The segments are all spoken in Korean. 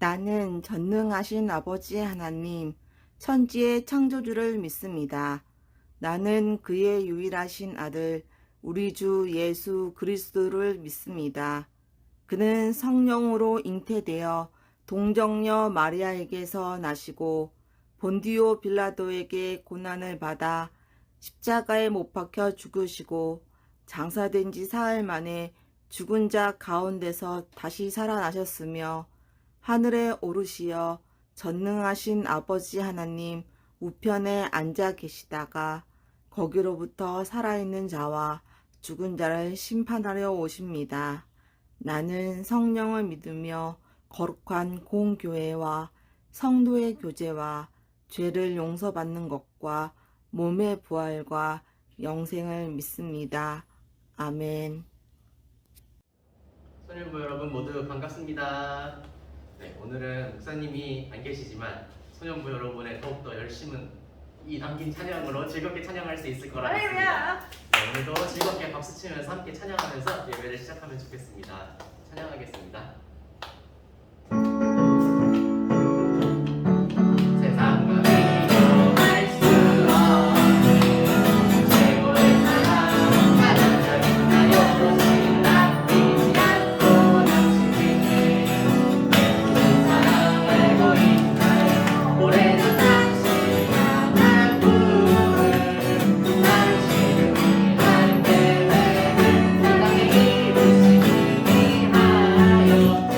나는 전능하신 아버지 하나님, 천지의 창조주를 믿습니다. 나는 그의 유일하신 아들, 우리 주 예수 그리스도를 믿습니다. 그는 성령으로 잉태되어 동정녀 마리아에게서 나시고 본디오 빌라도에게 고난을 받아 십자가에 못 박혀 죽으시고 장사된 지 사흘 만에 죽은 자 가운데서 다시 살아나셨으며 하늘에 오르시어 전능하신 아버지 하나님 우편에 앉아 계시다가 거기로부터 살아있는 자와 죽은 자를 심판하려 오십니다. 나는 성령을 믿으며 거룩한 공교회와 성도의 교제와 죄를 용서받는 것과 몸의 부활과 영생을 믿습니다. 아멘. 소년부 여러분 모두 반갑습니다. 네, 오늘은 목사님이 안 계시지만 소년부 여러분의 더욱더 열심히 담긴 찬양으로 즐겁게 찬양할 수 있을 거라 믿습니다. 네, 오늘도 즐겁게 박수 치면서 함께 찬양하면서 예배를 시작하면 좋겠습니다. 찬양하겠습니다. 세상과 비교할 수 없는 최고의 사랑 하나님 나여 납치지 않고 당신에게 그 사랑 알고 있나요? 오래전 당신을 향한 꿈을 당신을 위한 계획을 세상에 이루시기 위하여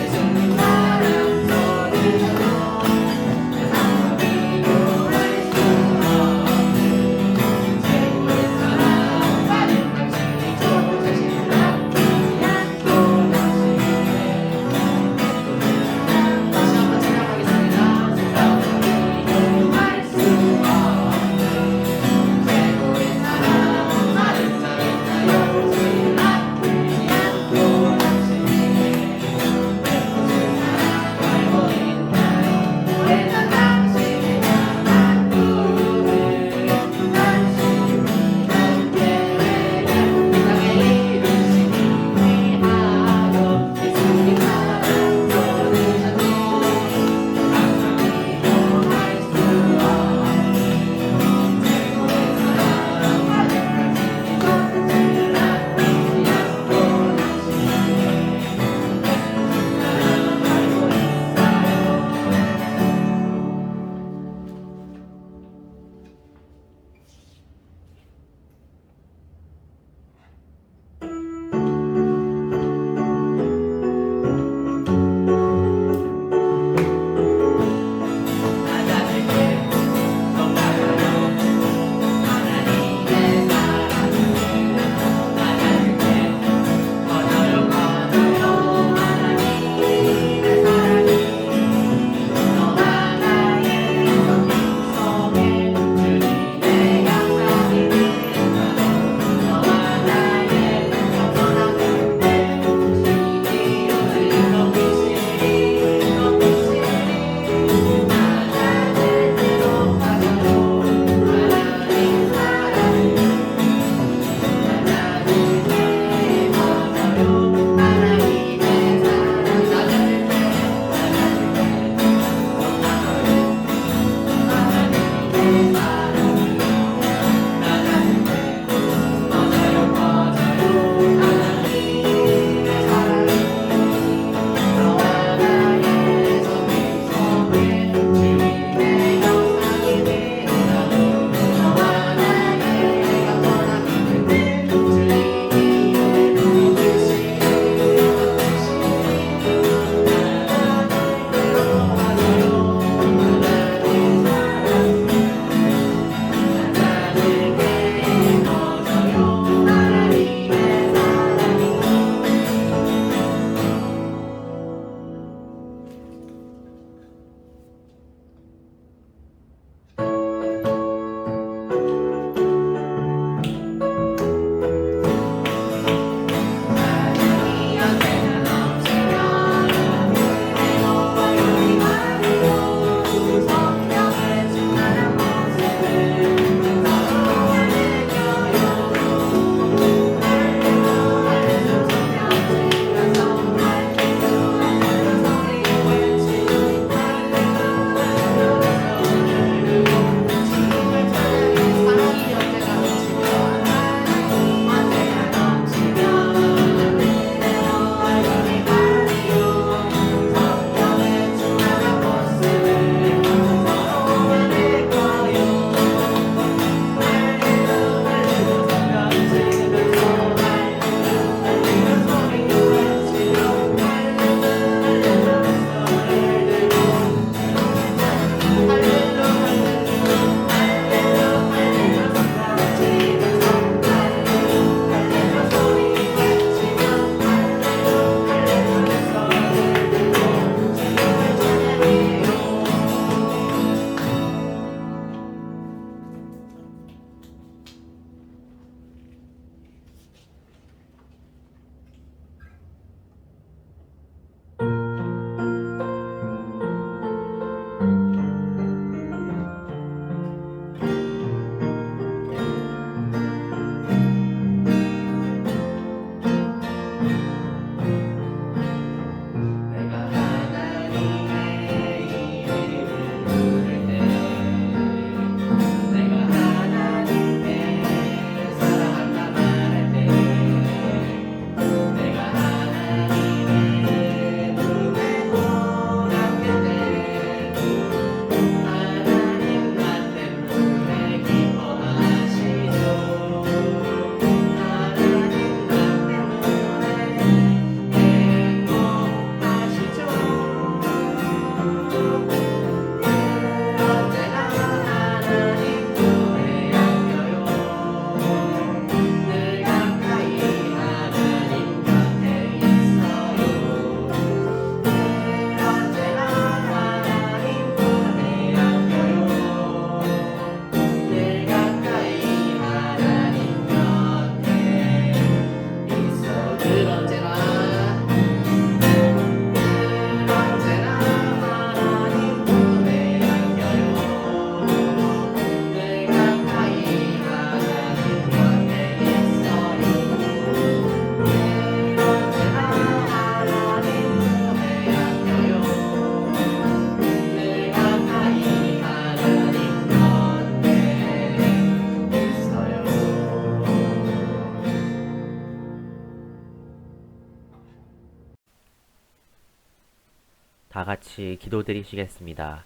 다 같이 기도드리시겠습니다.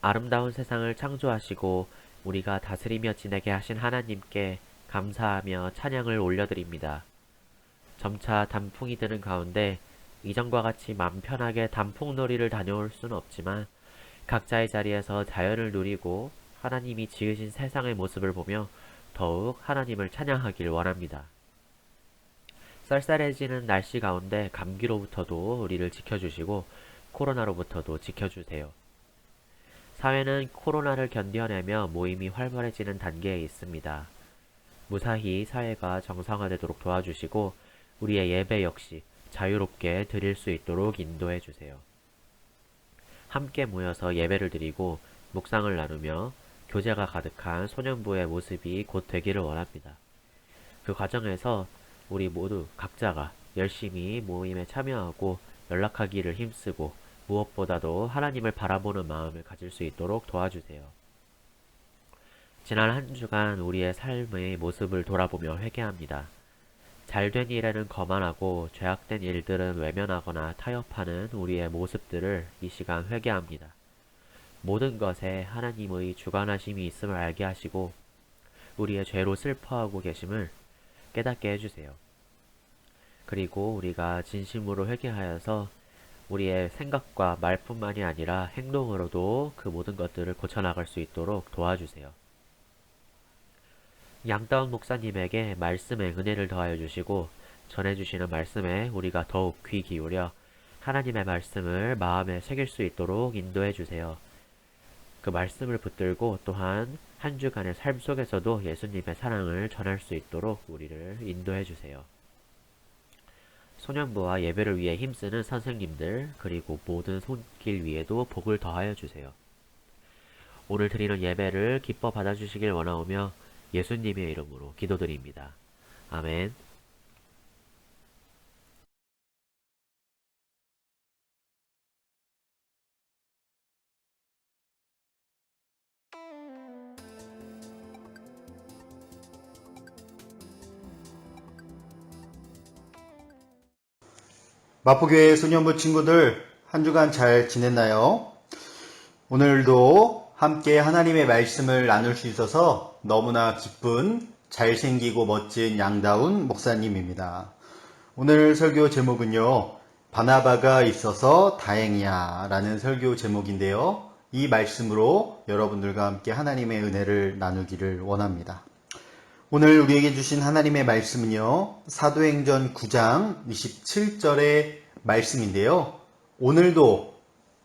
아름다운 세상을 창조하시고 우리가 다스리며 지내게 하신 하나님께 감사하며 찬양을 올려드립니다. 점차 단풍이 드는 가운데 이전과 같이 맘 편하게 단풍놀이를 다녀올 수는 없지만 각자의 자리에서 자연을 누리고 하나님이 지으신 세상의 모습을 보며 더욱 하나님을 찬양하길 원합니다. 쌀쌀해지는 날씨 가운데 감기로부터도 우리를 지켜주시고 코로나로부터도 지켜주세요. 사회는 코로나를 견뎌내며 모임이 활발해지는 단계에 있습니다. 무사히 사회가 정상화되도록 도와주시고 우리의 예배 역시 자유롭게 드릴 수 있도록 인도해 주세요. 함께 모여서 예배를 드리고 묵상을 나누며 교제가 가득한 소년부의 모습이 곧 되기를 원합니다. 그 과정에서 우리 모두 각자가 열심히 모임에 참여하고 연락하기를 힘쓰고 무엇보다도 하나님을 바라보는 마음을 가질 수 있도록 도와주세요. 지난 한 주간 우리의 삶의 모습을 돌아보며 회개합니다. 잘된 일에는 거만하고 죄악된 일들은 외면하거나 타협하는 우리의 모습들을 이 시간 회개합니다. 모든 것에 하나님의 주관하심이 있음을 알게 하시고 우리의 죄로 슬퍼하고 계심을 깨닫게 해주세요. 그리고 우리가 진심으로 회개하여서 우리의 생각과 말뿐만이 아니라 행동으로도 그 모든 것들을 고쳐나갈 수 있도록 도와주세요. 양다운 목사님에게 말씀의 은혜를 더하여 주시고 전해주시는 말씀에 우리가 더욱 귀 기울여 하나님의 말씀을 마음에 새길 수 있도록 인도해 주세요. 그 말씀을 붙들고 또한 한 주간의 삶 속에서도 예수님의 사랑을 전할 수 있도록 우리를 인도해 주세요. 소년부와 예배를 위해 힘쓰는 선생님들 그리고 모든 손길 위에도 복을 더하여 주세요. 오늘 드리는 예배를 기뻐 받아주시길 원하오며 예수님의 이름으로 기도드립니다. 아멘. 마포교회 소년부 친구들 한 주간 잘 지냈나요? 오늘도 함께 하나님의 말씀을 나눌 수 있어서 너무나 기쁜 잘생기고 멋진 양다운 목사님입니다. 오늘 설교 제목은요, 바나바가 있어서 다행이야 라는 설교 제목인데요. 이 말씀으로 여러분들과 함께 하나님의 은혜를 나누기를 원합니다. 오늘 우리에게 주신 하나님의 말씀은요, 사도행전 9장 27절의 말씀인데요. 오늘도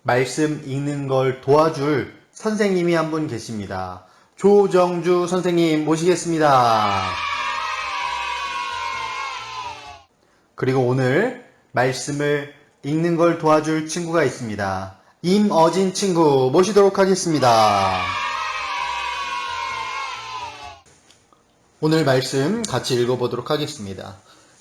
말씀 읽는 걸 도와줄 선생님이 한 분 계십니다. 조정주 선생님 모시겠습니다. 그리고 오늘 말씀을 읽는 걸 도와줄 친구가 있습니다. 임어진 친구 모시도록 하겠습니다. 오늘 말씀 같이 읽어보도록 하겠습니다.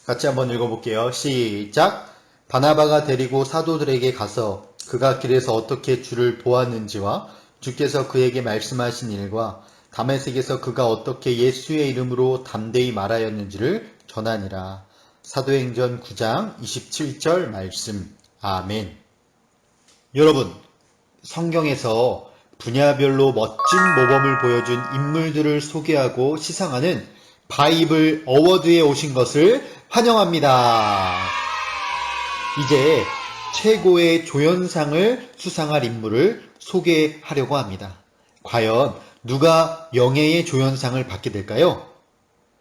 같이 한번 읽어볼게요. 시작! 바나바가 데리고 사도들에게 가서 그가 길에서 어떻게 주를 보았는지와 주께서 그에게 말씀하신 일과 다메섹에서 그가 어떻게 예수의 이름으로 담대히 말하였는지를 전하니라. 사도행전 9장 27절 말씀. 아멘. 여러분, 성경에서 분야별로 멋진 모범을 보여준 인물들을 소개하고 시상하는 바이블 어워드에 오신 것을 환영합니다. 이제 최고의 조연상을 수상할 인물을 소개하려고 합니다. 과연 누가 영예의 조연상을 받게 될까요?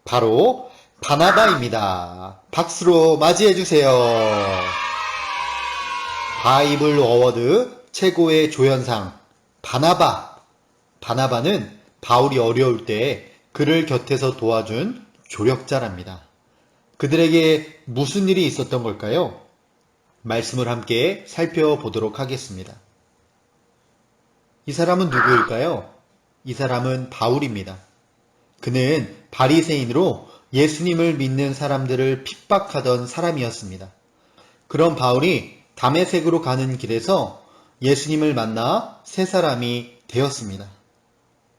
바로 바나바입니다. 박수로 맞이해 주세요. 바이블 어워드 최고의 조연상 바나바. 바나바는 바울이 어려울 때 그를 곁에서 도와준 조력자랍니다. 그들에게 무슨 일이 있었던 걸까요? 말씀을 함께 살펴보도록 하겠습니다. 이 사람은 누구일까요? 이 사람은 바울입니다. 그는 바리새인으로 예수님을 믿는 사람들을 핍박하던 사람이었습니다. 그런 바울이 다메섹으로 가는 길에서 예수님을 만나 새 사람이 되었습니다.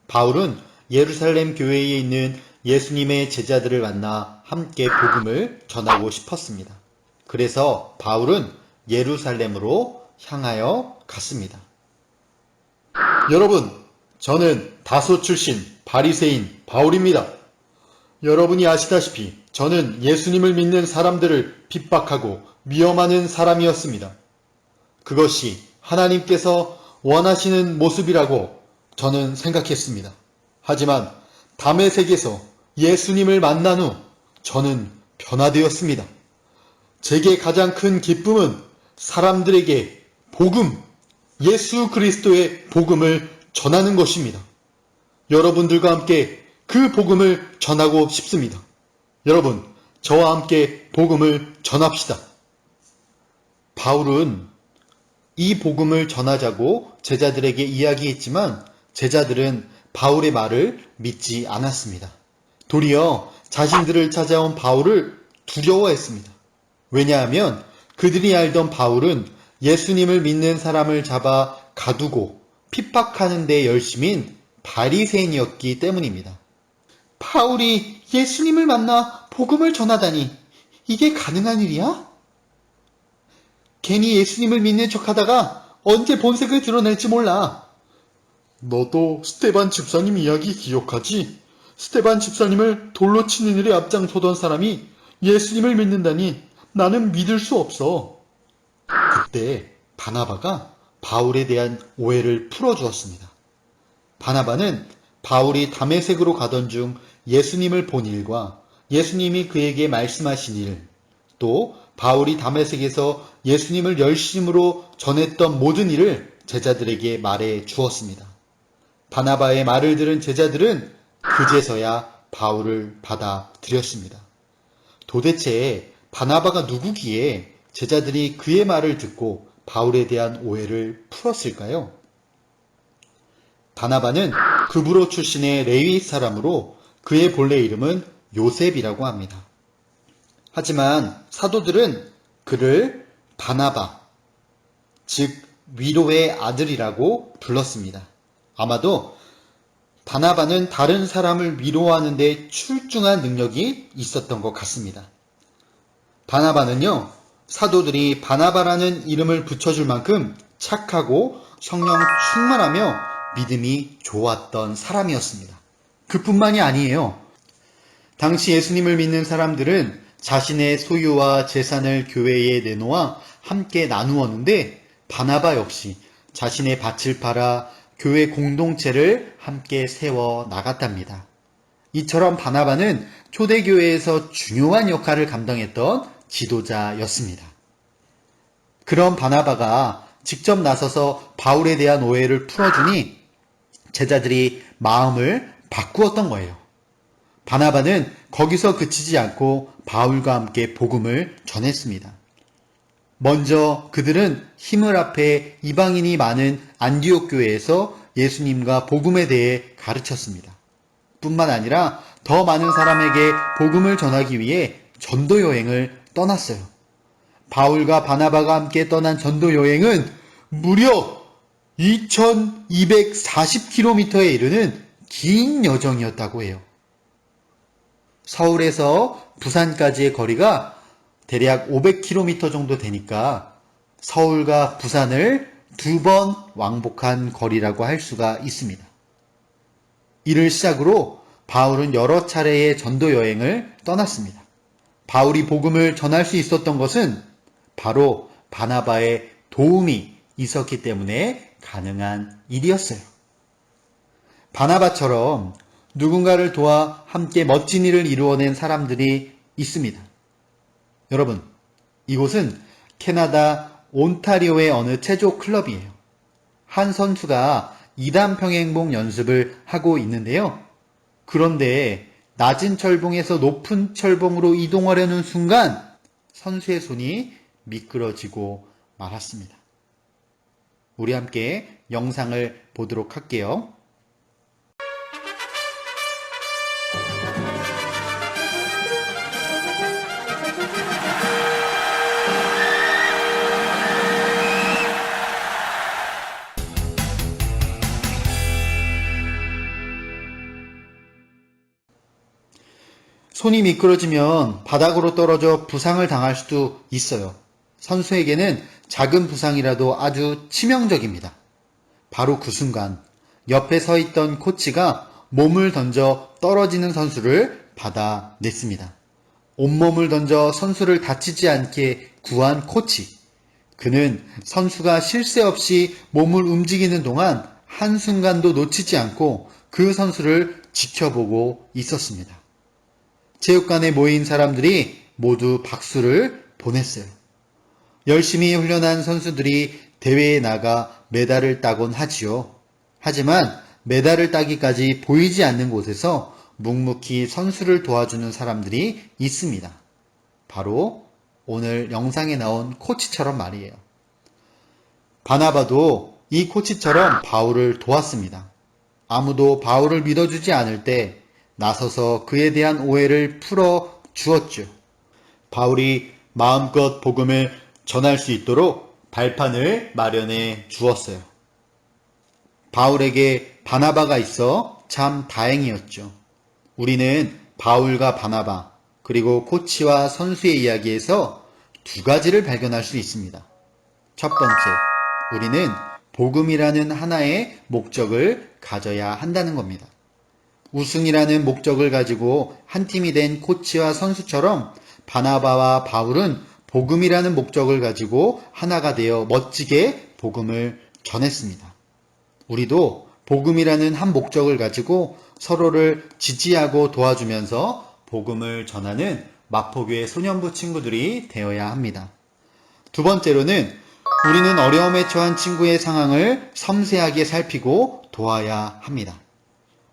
바울은 예루살렘 교회에 있는 예수님의 제자들을 만나 함께 복음을 전하고 싶었습니다. 그래서 바울은 예루살렘으로 향하여 갔습니다. 여러분, 저는 다소 출신 바리새인 바울입니다. 여러분이 아시다시피 저는 예수님을 믿는 사람들을 핍박하고 미험하는 사람이었습니다. 그것이 하나님께서 원하시는 모습이라고 저는 생각했습니다. 하지만 다메섹에서 예수님을 만난 후 저는 변화되었습니다. 제게 가장 큰 기쁨은 사람들에게 복음, 예수 그리스도의 복음을 전하는 것입니다. 여러분들과 함께 그 복음을 전하고 싶습니다. 여러분, 저와 함께 복음을 전합시다. 바울은 이 복음을 전하자고 제자들에게 이야기했지만 제자들은 바울의 말을 믿지 않았습니다. 도리어 자신들을 찾아온 바울을 두려워했습니다. 왜냐하면 그들이 알던 바울은 예수님을 믿는 사람을 잡아 가두고 핍박하는 데 열심인 바리새인이었기 때문입니다. 바울이 예수님을 만나 복음을 전하다니 이게 가능한 일이야? 괜히 예수님을 믿는 척하다가 언제 본색을 드러낼지 몰라. 너도 스테반 집사님 이야기 기억하지? 스테반 집사님을 돌로 치는 일에 앞장서던 사람이 예수님을 믿는다니 나는 믿을 수 없어. 그때 바나바가 바울에 대한 오해를 풀어주었습니다. 바나바는 바울이 다메섹으로 가던 중 예수님을 본 일과 예수님이 그에게 말씀하신 일, 또 바울이 다메섹에서 예수님을 열심으로 전했던 모든 일을 제자들에게 말해 주었습니다. 바나바의 말을 들은 제자들은 그제서야 바울을 받아들였습니다. 도대체 바나바가 누구기에 제자들이 그의 말을 듣고 바울에 대한 오해를 풀었을까요? 바나바는 그브로 출신의 레위 사람으로 그의 본래 이름은 요셉이라고 합니다. 하지만 사도들은 그를 바나바, 즉 위로의 아들이라고 불렀습니다. 아마도 바나바는 다른 사람을 위로하는 데 출중한 능력이 있었던 것 같습니다. 바나바는요, 사도들이 바나바라는 이름을 붙여줄 만큼 착하고 성령 충만하며 믿음이 좋았던 사람이었습니다. 그뿐만이 아니에요. 당시 예수님을 믿는 사람들은 자신의 소유와 재산을 교회에 내놓아 함께 나누었는데 바나바 역시 자신의 밭을 팔아 교회 공동체를 함께 세워 나갔답니다. 이처럼 바나바는 초대교회에서 중요한 역할을 감당했던 지도자였습니다. 그런 바나바가 직접 나서서 바울에 대한 오해를 풀어주니 제자들이 마음을 바꾸었던 거예요. 바나바는 거기서 그치지 않고 바울과 함께 복음을 전했습니다. 먼저 그들은 힘을 합해 이방인이 많은 안디옥 교회에서 예수님과 복음에 대해 가르쳤습니다. 뿐만 아니라 더 많은 사람에게 복음을 전하기 위해 전도 여행을 떠났어요. 바울과 바나바가 함께 떠난 전도 여행은 무려 2240km에 이르는 긴 여정이었다고 해요. 서울에서 부산까지의 거리가 대략 500km 정도 되니까 서울과 부산을 2번 왕복한 거리라고 할 수가 있습니다. 이를 시작으로 바울은 여러 차례의 전도 여행을 떠났습니다. 바울이 복음을 전할 수 있었던 것은 바로 바나바의 도움이 있었기 때문에 가능한 일이었어요. 바나바처럼 누군가를 도와 함께 멋진 일을 이루어낸 사람들이 있습니다. 여러분, 이곳은 캐나다 온타리오의 어느 체조 클럽이에요. 한 선수가 2단 평행봉 연습을 하고 있는데요. 그런데 낮은 철봉에서 높은 철봉으로 이동하려는 순간 선수의 손이 미끄러지고 말았습니다. 우리 함께 영상을 보도록 할게요. 손이 미끄러지면 바닥으로 떨어져 부상을 당할 수도 있어요. 선수에게는 작은 부상이라도 아주 치명적입니다. 바로 그 순간 옆에 서 있던 코치가 몸을 던져 떨어지는 선수를 받아냈습니다. 온몸을 던져 선수를 다치지 않게 구한 코치. 그는 선수가 쉴 새 없이 몸을 움직이는 동안 한순간도 놓치지 않고 그 선수를 지켜보고 있었습니다. 체육관에 모인 사람들이 모두 박수를 보냈어요. 열심히 훈련한 선수들이 대회에 나가 메달을 따곤 하지요. 하지만 메달을 따기까지 보이지 않는 곳에서 묵묵히 선수를 도와주는 사람들이 있습니다. 바로 오늘 영상에 나온 코치처럼 말이에요. 바나바도 이 코치처럼 바울을 도왔습니다. 아무도 바울을 믿어주지 않을 때 나서서 그에 대한 오해를 풀어 주었죠. 바울이 마음껏 복음을 전할 수 있도록 발판을 마련해 주었어요. 바울에게 바나바가 있어 참 다행이었죠. 우리는 바울과 바나바, 그리고 코치와 선수의 이야기에서 두 가지를 발견할 수 있습니다. 첫 번째, 우리는 복음이라는 하나의 목적을 가져야 한다는 겁니다. 우승이라는 목적을 가지고 한 팀이 된 코치와 선수처럼 바나바와 바울은 복음이라는 목적을 가지고 하나가 되어 멋지게 복음을 전했습니다. 우리도 복음이라는 한 목적을 가지고 서로를 지지하고 도와주면서 복음을 전하는 마포교회 소년부 친구들이 되어야 합니다. 두 번째로는 우리는 어려움에 처한 친구의 상황을 섬세하게 살피고 도와야 합니다.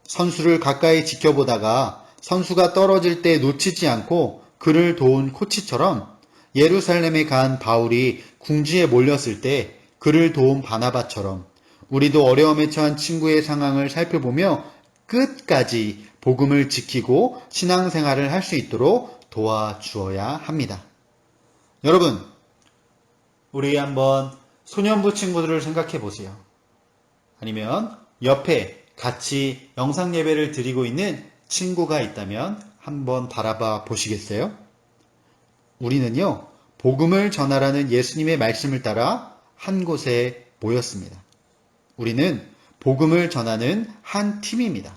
선수를 가까이 지켜보다가 선수가 떨어질 때 놓치지 않고 그를 도운 코치처럼 예루살렘에 간 바울이 궁지에 몰렸을 때 그를 도운 바나바처럼 우리도 어려움에 처한 친구의 상황을 살펴보며 끝까지 복음을 지키고 신앙생활을 할 수 있도록 도와주어야 합니다. 여러분, 우리 한번 소년부 친구들을 생각해 보세요. 아니면 옆에 같이 영상 예배를 드리고 있는 친구가 있다면 한번 바라봐 보시겠어요? 우리는요, 복음을 전하라는 예수님의 말씀을 따라 한 곳에 모였습니다. 우리는 복음을 전하는 한 팀입니다.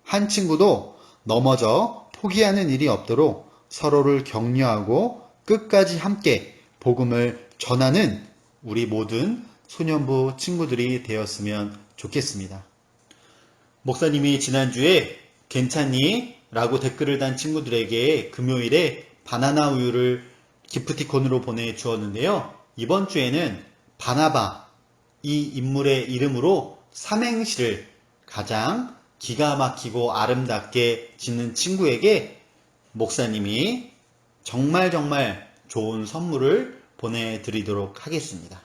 한 친구도 넘어져 포기하는 일이 없도록 서로를 격려하고 끝까지 함께 복음을 전하는 우리 모든 소년부 친구들이 되었으면 좋겠습니다. 목사님이 지난주에 괜찮니? 라고 댓글을 단 친구들에게 금요일에 바나나 우유를 기프티콘으로 보내주었는데요. 이번 주에는 바나바, 이 인물의 이름으로 삼행시를 가장 기가 막히고 아름답게 짓는 친구에게 목사님이 정말 좋은 선물을 보내드리도록 하겠습니다.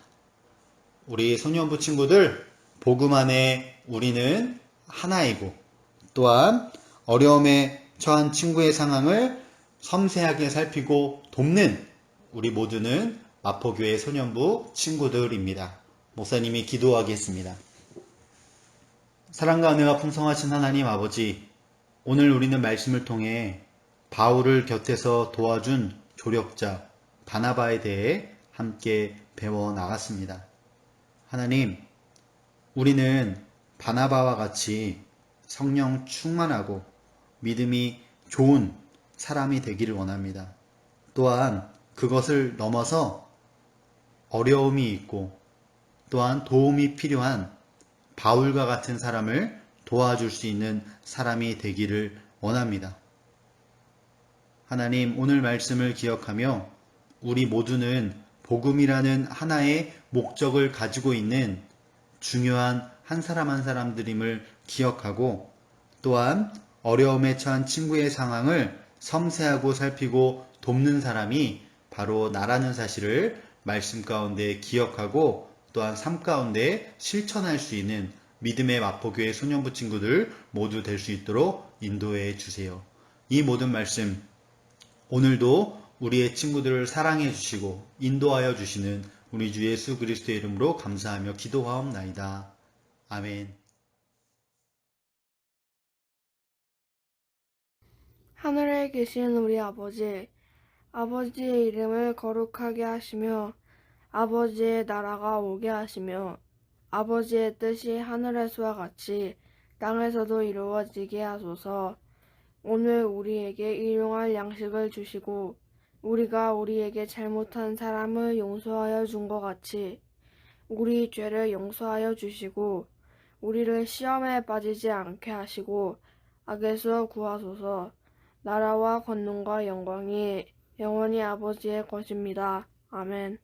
우리 소년부 친구들, 복음 안에 우리는 하나이고 또한 어려움에 처한 친구의 상황을 섬세하게 살피고 돕는 우리 모두는 마포교회 소년부 친구들입니다. 목사님이 기도하겠습니다. 사랑과 은혜가 풍성하신 하나님 아버지, 오늘 우리는 말씀을 통해 바울을 곁에서 도와준 조력자 바나바에 대해 함께 배워 나갔습니다. 하나님, 우리는 바나바와 같이 성령 충만하고 믿음이 좋은 사람이 되기를 원합니다. 또한 그것을 넘어서 어려움이 있고 또한 도움이 필요한 바울과 같은 사람을 도와줄 수 있는 사람이 되기를 원합니다. 하나님, 오늘 말씀을 기억하며 우리 모두는 복음이라는 하나의 목적을 가지고 있는 중요한 한 사람 한 사람들임을 기억하고 또한 어려움에 처한 친구의 상황을 섬세하고 살피고 돕는 사람이 바로 나라는 사실을 말씀 가운데 기억하고 또한 삶 가운데 실천할 수 있는 믿음의 마포교회 소년부 친구들 모두 될 수 있도록 인도해 주세요. 이 모든 말씀 오늘도 우리의 친구들을 사랑해 주시고 인도하여 주시는 우리 주 예수 그리스도의 이름으로 감사하며 기도하옵나이다. 아멘. 하늘에 계신 우리 아버지, 아버지의 이름을 거룩하게 하시며 아버지의 나라가 오게 하시며 아버지의 뜻이 하늘에서와 같이 땅에서도 이루어지게 하소서. 오늘 우리에게 일용할 양식을 주시고 우리가 우리에게 잘못한 사람을 용서하여 준 것 같이 우리 죄를 용서하여 주시고 우리를 시험에 빠지지 않게 하시고 악에서 구하소서. 나라와 권능과 영광이 영원히 아버지의 것입니다. 아멘.